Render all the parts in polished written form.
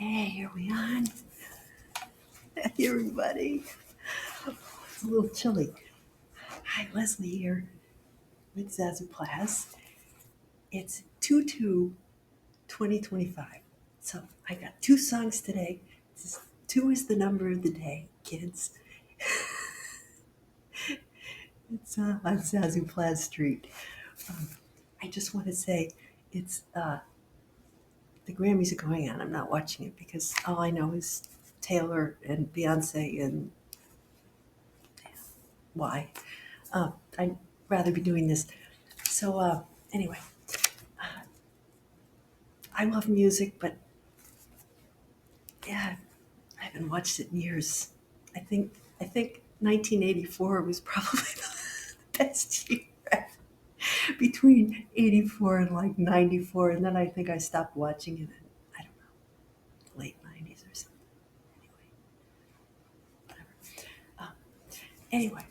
Hey, are we on? Hey, everybody. It's a little chilly. Hi, Leslie here with Zazoo Plazz. It's tutu 2025. So I got two songs today. Two is the number of the day, kids. It's on Zazoo Plazz Street. Um, I just want to say it's the Grammys are going on. I'm not watching it because all I know is Taylor and Beyonce and why. I'd rather be doing this. So anyway, I love music, but yeah, I haven't watched it in years. I think 1984 was probably the best year between 84 and like 94, and then I think I stopped watching it in, I don't know, late 90s or something. Anyway, whatever. Um, anyway,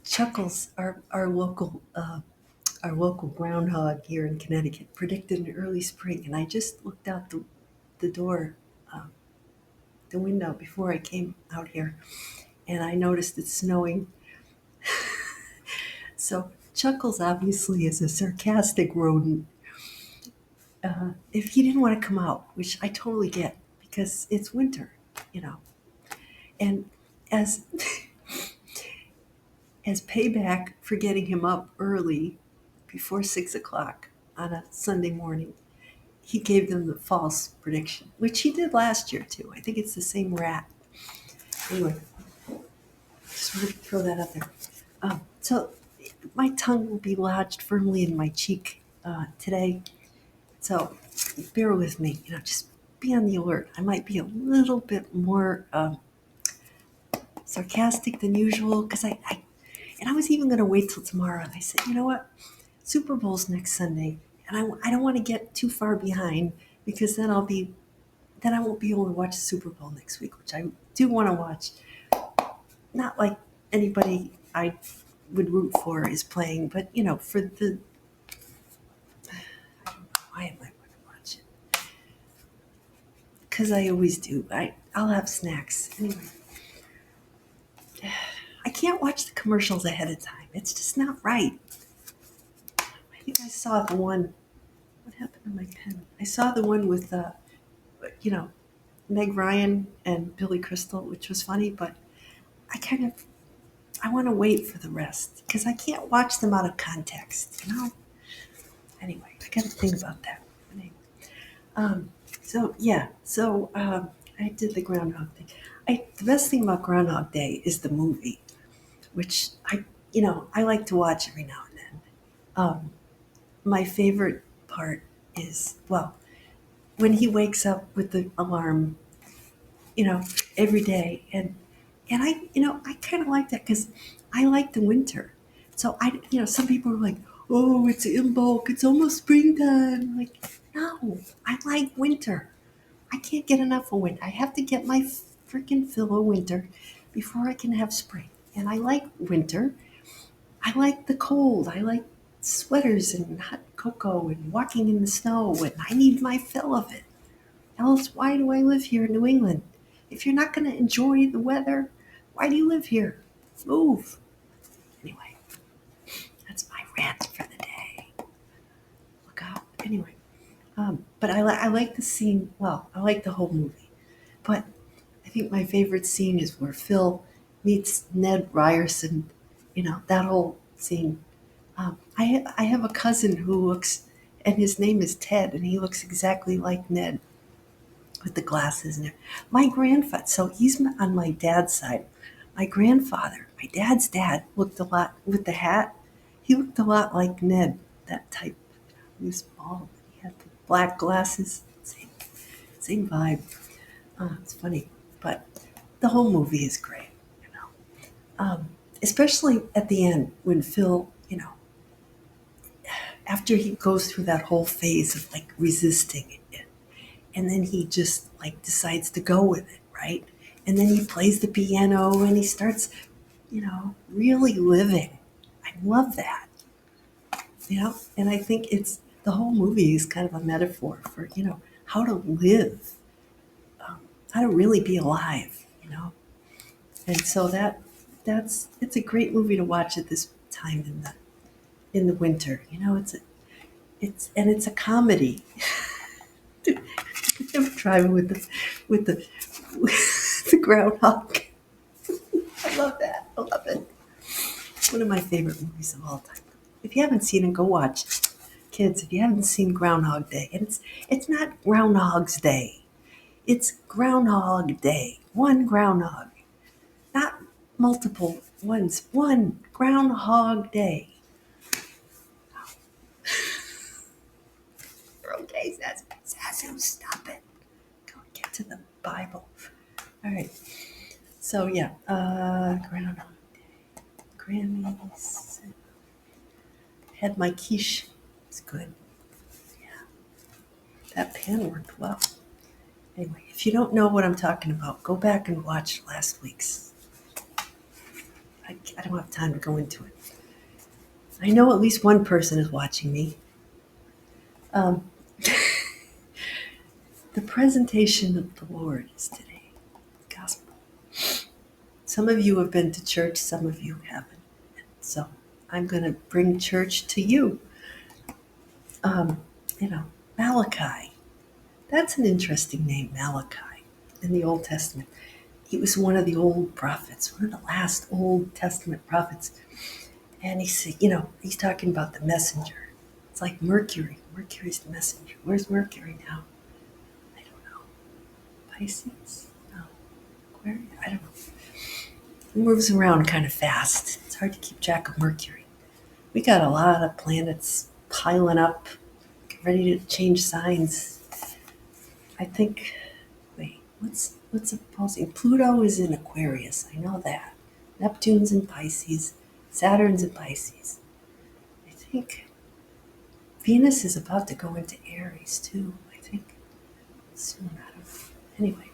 Chuckles, our local groundhog here in Connecticut, predicted an early spring, and I just looked out the door, um, the window before I came out here, and I noticed it's snowing. So Chuckles obviously is a sarcastic rodent. If he didn't want to come out, which I totally get because it's winter, you know, and as as payback for getting him up early before 6 o'clock on a Sunday morning, he gave them the false prediction, which he did last year too. I think it's the same rat. Anyway, just wanted to throw that out there. So my tongue will be lodged firmly in my cheek today. So bear with me. Just be on the alert. I might be a little bit more sarcastic than usual because and I was even going to wait till tomorrow. And I said, you know what? Super Bowl's next Sunday, and I don't want to get too far behind because then I won't be able to watch the Super Bowl next week, which I do want to watch. Not like anybody I would root for is playing, but for the I don't know, why am I going to watch it? Because I always do. I'll have snacks anyway. I can't watch the commercials ahead of time. It's just not right. I think I saw the one. What happened to my pen? I saw the one with you know, Meg Ryan and Billy Crystal, which was funny, but I I want to wait for the rest because I can't watch them out of context. Anyway, I got to think about that. Anyway, Um, so yeah, I did the Groundhog thing. The best thing about Groundhog Day is the movie, which I like to watch every now and then. Um, my favorite part is, well, when he wakes up with the alarm, you know, every day, and I kind of like that because I like the winter. So some people are like, oh, it's in bulk, it's almost springtime. I'm like, no, I like winter. I can't get enough of winter. I have to get my freaking fill of winter before I can have spring. And I like winter. I like the cold. I like sweaters and hot cocoa and walking in the snow. And I need my fill of it. Else, why do I live here in New England? If you're not going to enjoy the weather, why do you live here? Move. Anyway, that's my rant for the day. Look out. Anyway, but I like the scene. Well, I like the whole movie. But I think my favorite scene is where Phil meets Ned Ryerson. That whole scene. I have a cousin who looks, and his name is Ted, and he looks exactly like Ned with the glasses and everything. My grandfather, so he's on my dad's side. My grandfather, my dad's dad, looked a lot with the hat. He looked a lot like Ned, that type. He was bald. He had the black glasses. Same vibe. It's funny, but the whole movie is great. You know, Especially at the end when Phil, after he goes through that whole phase of like resisting it, and then he just like decides to go with it, right? And then he plays the piano and he starts, really living. I love that, and I think it's the whole movie is kind of a metaphor for, how to live, how to really be alive, you know. And so it's a great movie to watch at this time in the winter. You know, it's a comedy. I'm driving with the the groundhog. I love that. I love it. One of my favorite movies of all time. If you haven't seen it, go watch it. Kids, if you haven't seen Groundhog Day, and it's not Groundhog's Day. It's Groundhog Day. One groundhog. Not multiple ones. One Groundhog Day. Okay, Zazoo, stop it. Go get to the Bible. All right. So yeah, Groundhog Day. Grammys. Had my quiche. It's good. Yeah, that pan worked well. Anyway, if you don't know what I'm talking about, go back and watch last week's. I don't have time to go into it. I know at least one person is watching me. Um, the presentation of the Lord is today. Gospel. Some of you have been to church, some of you haven't. So I'm going to bring church to you. Um, you know, Malachi. That's an interesting name, Malachi, in the Old Testament. He was one of the old prophets, one of the last Old Testament prophets. And he said, you know, he's talking about the messenger. It's like Mercury. Mercury's the messenger. Where's Mercury now? I don't know. Pisces? No. Aquarius? I don't know. It moves around kind of fast. It's hard to keep track of Mercury. We got a lot of planets piling up, ready to change signs. I think, wait, what's opposing? Pluto is in Aquarius. I know that. Neptune's in Pisces. Saturn's in Pisces. I think Venus is about to go into Aries too. I think soon. I don't know. Anyway,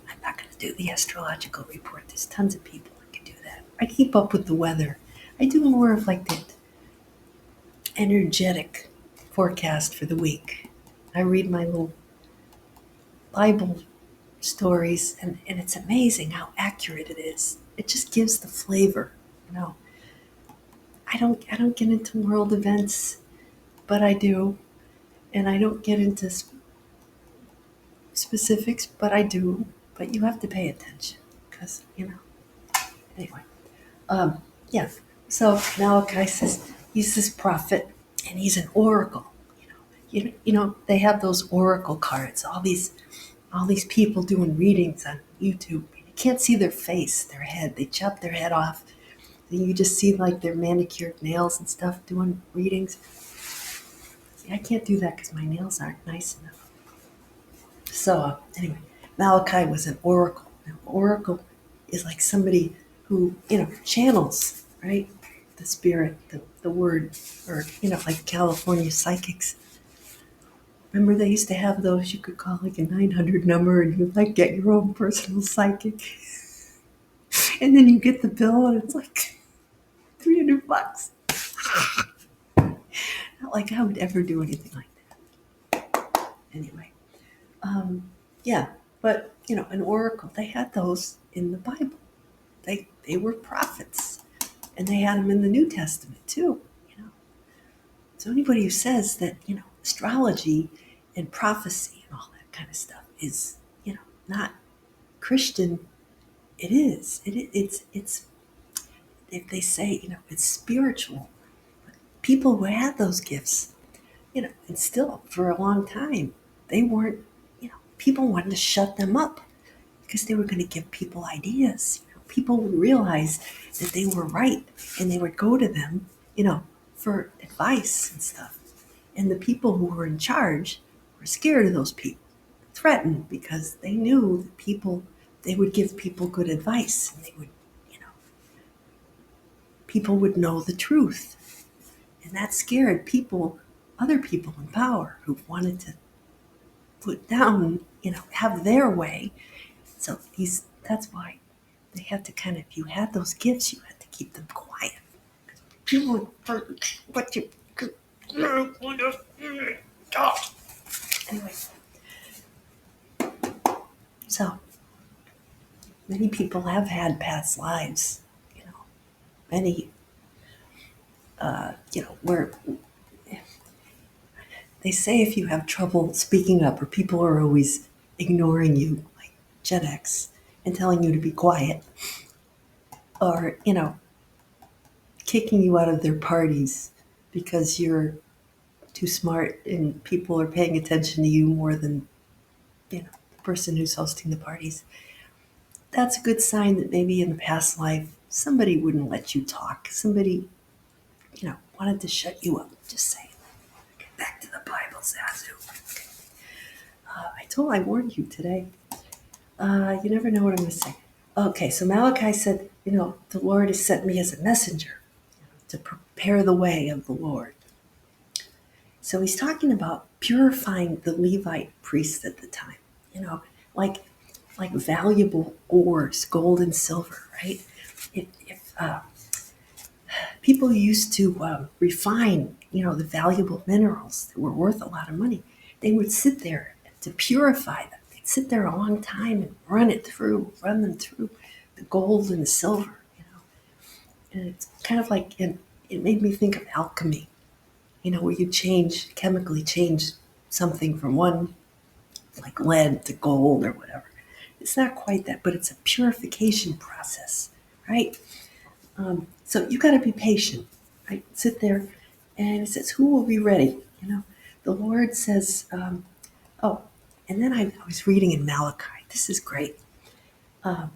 I'm not going to do the astrological report. There's tons of people that can do that. I keep up with the weather. I do more of like the energetic forecast for the week. I read my little Bible stories, and it's amazing how accurate it is. It just gives the flavor, you know. I don't get into world events, but I do, and I don't get into specifics, but I do. But you have to pay attention because you know. Anyway, yeah. So Malachi says he's this prophet, and he's an oracle. You know they have those oracle cards. All these people doing readings on YouTube. You can't see their face, their head. They chop their head off. And you just see like their manicured nails and stuff doing readings. See, I can't do that because my nails aren't nice enough. So anyway, Malachi was an oracle. An oracle is like somebody who, you know, channels, right? The spirit, the word, or, you know, like California psychics. Remember they used to have those, you could call like a 900 number and you like get your own personal psychic. And then you get the bill and it's like $300. Not like I would ever do anything like that. Anyway, yeah, but you know, an oracle, they had those in the Bible. They were prophets, and they had them in the New Testament too. You know, so anybody who says that you know astrology and prophecy and all that kind of stuff is you know not Christian, it is. It's if they say you know it's spiritual. People who had those gifts, you know, and still for a long time, they weren't. You know, people wanted to shut them up because they were going to give people ideas. You know, people would realize that they were right, and they would go to them, you know, for advice and stuff. And the people who were in charge were scared of those people, threatened because they knew that they would give people good advice, and they would, you know, people would know the truth. And that scared people, other people in power who wanted to put down, you know, have their way. So that's why they had to kind of, if you had those gifts, you had to keep them quiet. People would, what you, anyway, So many people have had past lives, you know, many, where they say if you have trouble speaking up or people are always ignoring you, like Gen X, and telling you to be quiet, or, kicking you out of their parties because you're too smart and people are paying attention to you more than, the person who's hosting the parties. That's a good sign that maybe in the past life, somebody wouldn't let you talk. Somebody, wanted to shut you up. Just saying. Get back to the Bible, Zazoo. I warned you today. You never know what I'm going to say. Okay, so Malachi said, the Lord has sent me as a messenger to prepare the way of the Lord. So he's talking about purifying the Levite priests at the time, like valuable ores, gold and silver, right? If people used to refine, the valuable minerals that were worth a lot of money, they would sit there to purify them. They'd sit there a long time and run them through the gold and the silver, And it's kind of like, and it made me think of alchemy, where you chemically change something from one, like lead to gold or whatever. It's not quite that, but it's a purification process, right? So you got to be patient, right? Sit there, and it says, "Who will be ready?" The Lord says, "Oh," and then I was reading in Malachi. This is great. A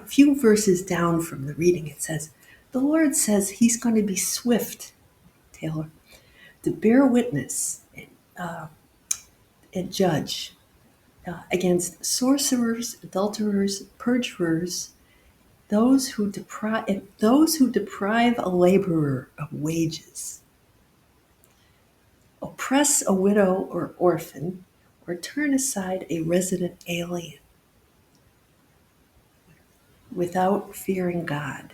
few verses down from the reading, it says, "The Lord says He's going to be swift, Taylor, to bear witness and judge against sorcerers, adulterers, perjurers, those who deprive a laborer of wages, oppress a widow or orphan, or turn aside a resident alien without fearing God."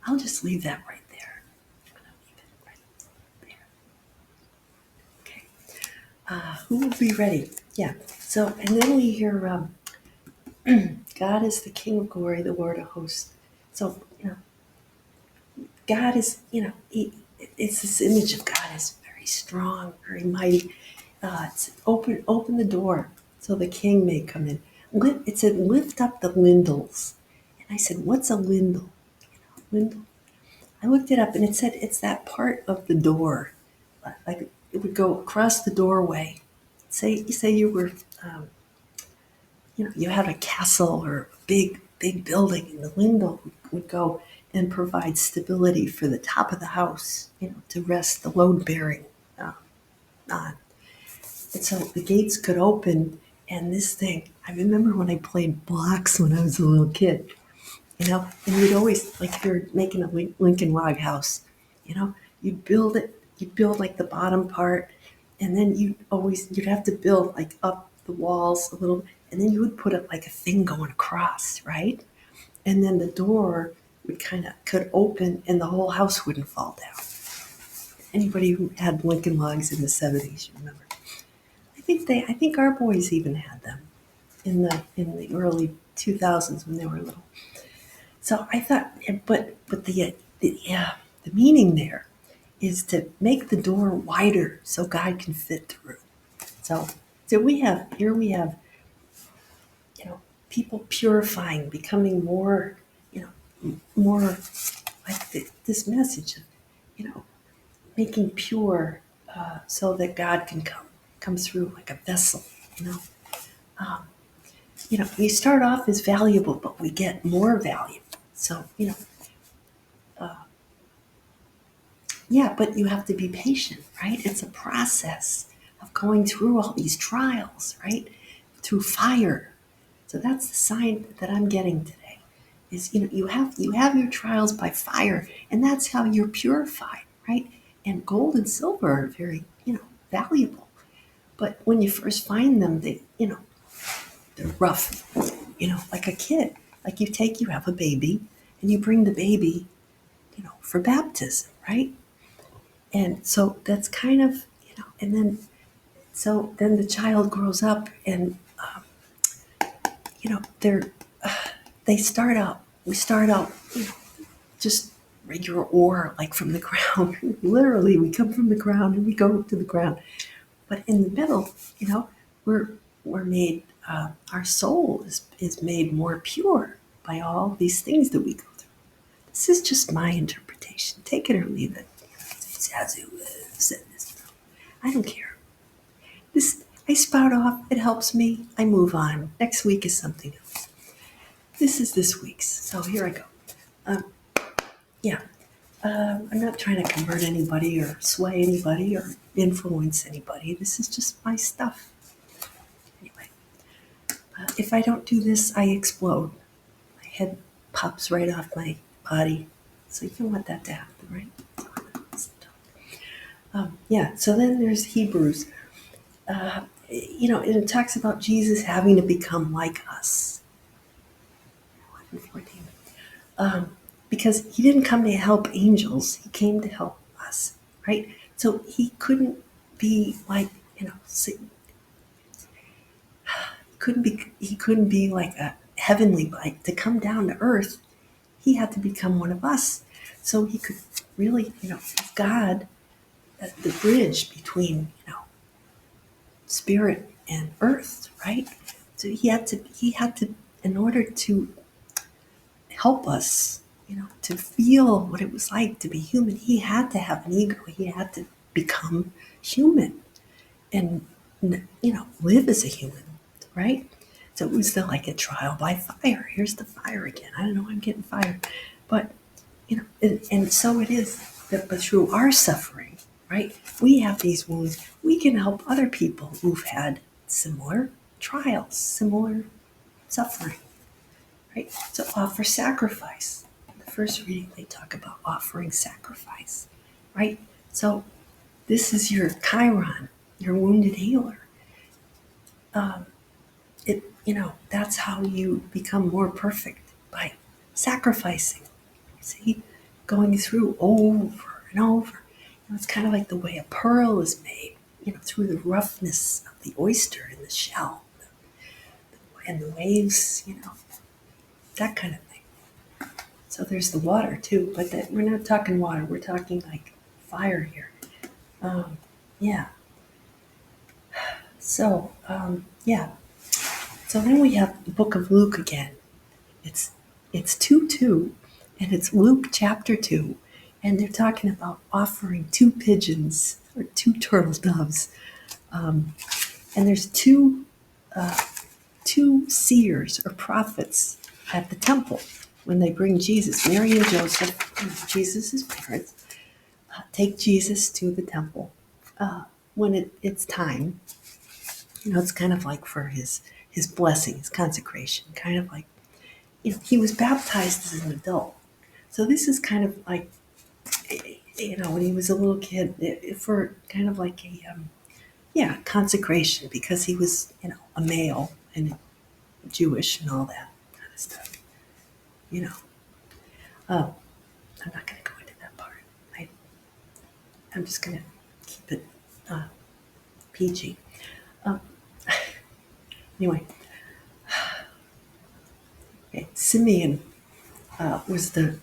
I'll just leave that right there. I'm gonna leave it right there. Okay. Who will be ready? Yeah. So, and then we hear, God is the King of glory, the Lord of hosts. So, God is, it's this image of God is very strong, very mighty. It's open the door so the King may come in. It said, lift up the lintels. And I said, what's a lindel? Lindel. I looked it up and it said it's that part of the door. Like it would go across the doorway. Say you were, you had a castle or a big building, and the lindel would go and provide stability for the top of the house, to rest the load bearing on. And so the gates could open, and this thing, I remember when I played blocks when I was a little kid, and you'd always, like if you're making a Lincoln log house, you'd build it, you'd build like the bottom part, and then you'd have to build like up the walls a little, and then you would put it like a thing going across, right? And then the door could open and the whole house wouldn't fall down. Anybody who had Lincoln logs in the 70s, you remember. I think our boys even had them in the early 2000s when they were little. So I thought, but the meaning there is to make the door wider so God can fit through. So we have, people purifying, becoming more, more like this message of, making pure, so that God can come through like a vessel. Um, we start off as valuable, but we get more value. So yeah, but you have to be patient, right? It's a process of going through all these trials, right? Through fire. So that's the sign that I'm getting today. Is you have your trials by fire, and that's how you're purified, right? And gold and silver are very, valuable. But when you first find them, they're rough, like a kid. Like you have a baby, and you bring the baby, for baptism, right? And so that's kind of, and then the child grows up and they're they start out. We start out, just regular ore, like from the ground. Literally, we come from the ground and we go to the ground. But in the middle, we're we're made. Our soul is made more pure by all these things that we go through. This is just my interpretation. Take it or leave it. Zazoo said this. I don't care. This I spout off. It helps me. I move on. Next week is something else. This is this week's. So here I go. Um, yeah. I'm not trying to convert anybody or sway anybody or influence anybody. This is just my stuff. Anyway, if I don't do this, I explode. My head pops right off my body. So you don't want that to happen, right? Yeah, so then there's Hebrews. And it talks about Jesus having to become like us. 14. Because he didn't come to help angels, he came to help us, right? So he couldn't be like, he couldn't be like a heavenly, like to come down to earth. He had to become one of us, so he could really, God, the bridge between, spirit and earth, right? So he had to, in order to help us, to feel what it was like to be human, he had to have an ego. He had to become human and, live as a human, right? So it was like a trial by fire. Here's the fire again. I don't know, I'm getting fired. But, and so it is that, but through our suffering, right, we have these wounds. We can help other people who've had similar trials, similar suffering, right? So offer sacrifice. In the first reading, they talk about offering sacrifice, right? So this is your Chiron, your wounded healer. That's how you become more perfect, by sacrificing. See, going through over and over. It's kind of like the way a pearl is made, through the roughness of the oyster in the shell and the waves, that kind of thing. So there's the water too, but we're not talking water. We're talking like fire here. Yeah. So, yeah. So then we have the Book of Luke again. It's 2:2, and it's Luke chapter 2, and they're talking about offering 2 pigeons or 2 turtle doves, and there's two seers or prophets at the temple when they bring Jesus. Mary and Joseph, Jesus' parents, take Jesus to the temple when it's time. It's kind of like for his blessing, his consecration, kind of like, he was baptized as an adult. So this is kind of like, when he was a little kid, for kind of like a consecration, because he was, a male and Jewish and all that kind of stuff. Oh, I'm not going to go into that part. I'm just going to keep it PG. Um, anyway, okay. Simeon was the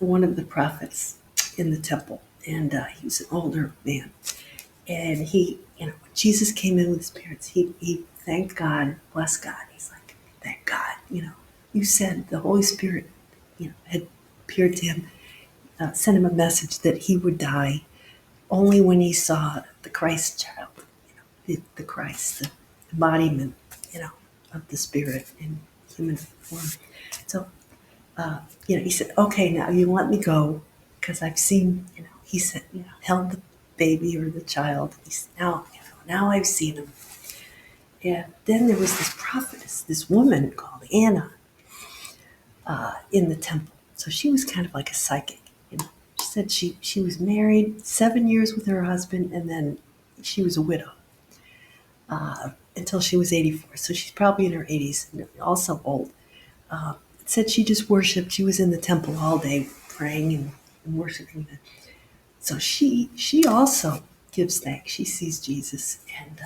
one of the prophets in the temple, and he was an older man. And he, when Jesus came in with his parents, he thanked God, blessed God. He's like, thank God, you said the Holy Spirit, had appeared to him, sent him a message that he would die only when he saw the Christ child, the Christ, the embodiment, of the Spirit in human form. So, he said, okay, now you let me go, because I've seen, he said, held the baby or the child. He said, now I've seen him. And then there was this prophetess, this woman called Anna, in the temple. So she was kind of like a psychic. She said she was married 7 years with her husband, and then she was a widow until she was 84. So she's probably in her 80s, and also old. It said she just worshipped. She was in the temple all day praying and worshiping. So she also gives thanks. She sees Jesus, and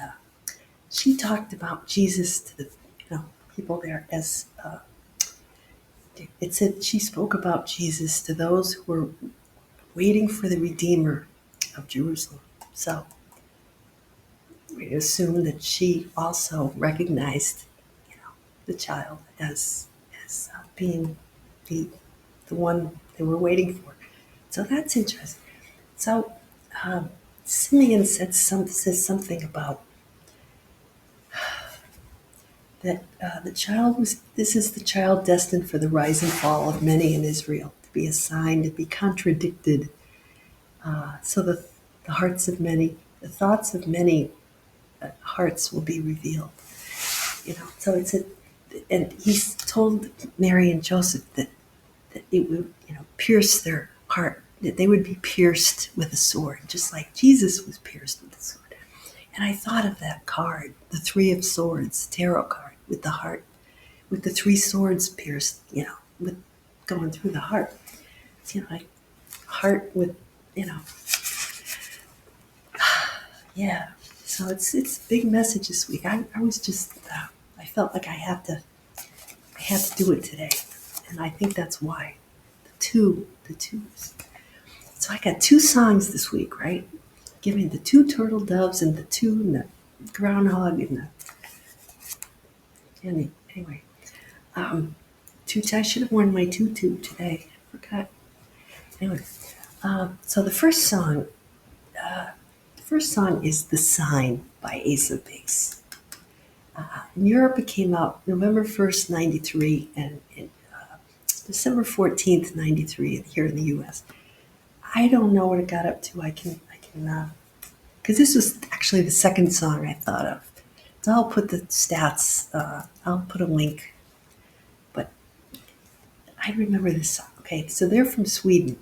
she talked about Jesus to the, people there as it said she spoke about Jesus to those who were waiting for the Redeemer of Jerusalem. So we assume that she also recognized, the child as being the the one they were waiting for. So that's interesting. So Simeon says something about that the child was. This is the child destined for the rise and fall of many in Israel, to be a sign, to be contradicted. So the hearts of many, the thoughts of many hearts will be revealed. So it's a, and he's told Mary and Joseph that it would, pierce their heart, that they would be pierced with a sword, just like Jesus was pierced with a sword. And I thought of that card, the Three of Swords tarot card, with the heart, with the three swords pierced, with going through the heart. Like heart with, yeah. So it's a big message this week. I was just, I felt like I had to do it today, and I think that's why. The twos. So I got two songs this week, right? Give me the two turtle doves and the two and the groundhog and anyway. I should have worn my tutu today. I forgot. Anyway, so the first song is "The Sign" by Ace of Base. In Europe, it came out November 1st, 93, and December 14th, 93, here in the U.S. I don't know what it got up to. I can, because this was actually the second song I thought of. So I'll put the stats, I'll put a link. But I remember this song. Okay, so they're from Sweden.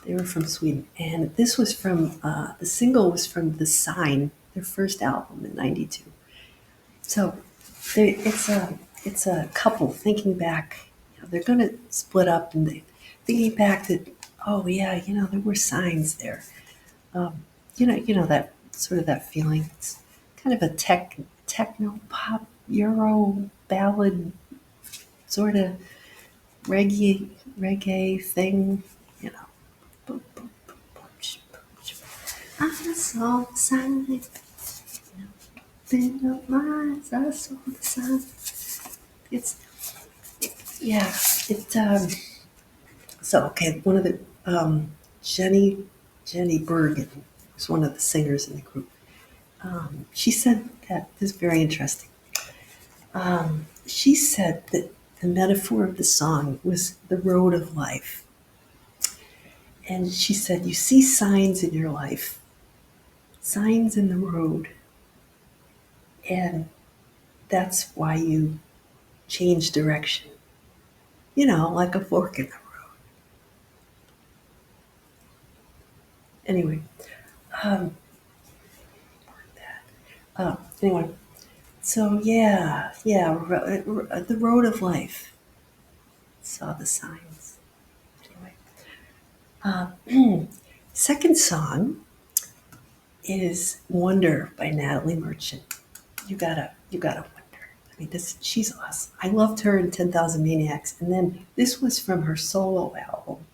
They were from Sweden. And this was from, the single was from The Sign, their first album in 92. So it's a couple thinking back. They're going to split up, and thinking back that, oh yeah, there were signs there. That sort of that feeling. It's kind of a techno pop Euro ballad sort of reggae thing. Boom, boom, boom, boom, I saw the sign. Open up my eyes, I saw the sign. Yeah. So okay, one of the Jenny Bergen was one of the singers in the group. She said that this is very interesting. She said that the metaphor of the song was the road of life. And she said, you see signs in your life, signs in the road, and that's why you change direction. Like a fork in the road. Anyway, anyway, so the road of life. Saw the signs. Anyway, second song is "Wonder" by Natalie Merchant. You gotta wonder. I mean, she's awesome. I loved her in 10,000 Maniacs, and then this was from her solo album.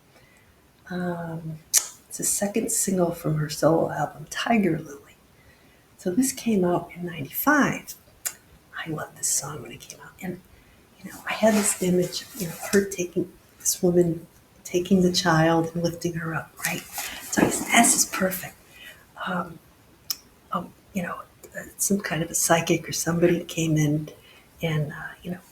It's the second single from her solo album, Tiger Lily. So this came out in 95. I loved this song when it came out. And, I had this image of her this woman taking the child and lifting her up, right? So I said, this is perfect. Some kind of a psychic or somebody came in and,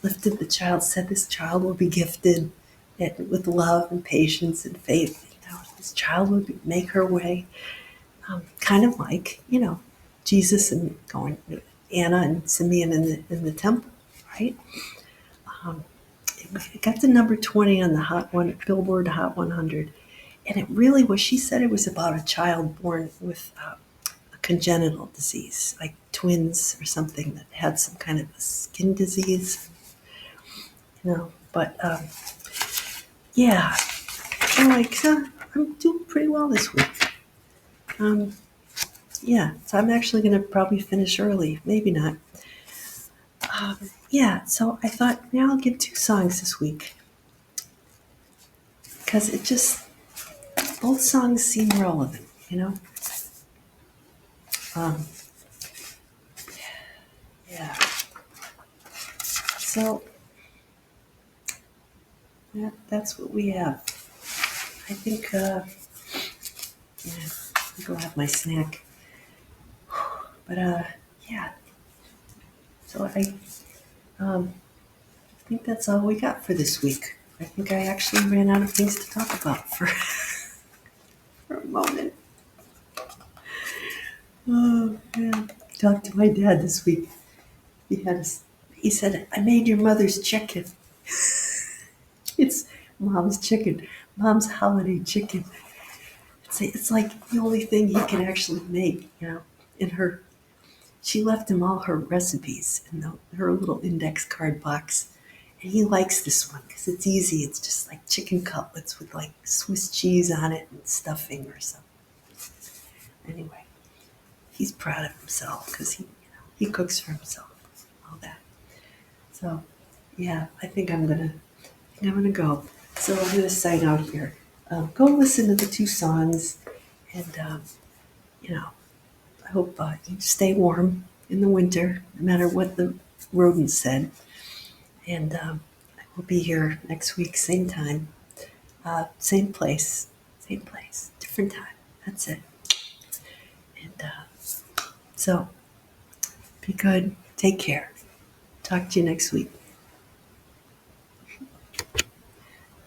lifted the child, said this child will be gifted with love and patience and faith. This child would make her way. Kind of like, Jesus and Anna and Simeon in the temple, right? It got to number 20 on the Billboard Hot 100, and it really was. She said it was about a child born with a congenital disease, like twins or something that had some kind of a skin disease, But yeah, I'm doing pretty well this week. So I'm actually going to probably finish early. Maybe not. Yeah, so I thought, yeah, I'll give two songs this week because it just both songs seem relevant, you know. Um, yeah. So that's what we have. I think. Yeah, I'll go have my snack. But yeah. So I think that's all we got for this week. I think I actually ran out of things to talk about for for a moment. Oh man, talked to my dad this week. He had a, he said, "I made your mother's chicken." It's mom's chicken, mom's holiday chicken. It's like the only thing he can actually make, you know. In her, she left him all her recipes in her little index card box, and he likes this one because it's easy. It's just like chicken cutlets with like Swiss cheese on it and stuffing or something. Anyway, he's proud of himself because he cooks for himself, all that. So yeah, I think I'm gonna go. So I'm gonna sign out here. Go listen to the two songs, and you know, I hope you stay warm in the winter, no matter what the rodents said. And I will be here next week, same time, same place, different time. That's it. And so be good. Take care. Talk to you next week.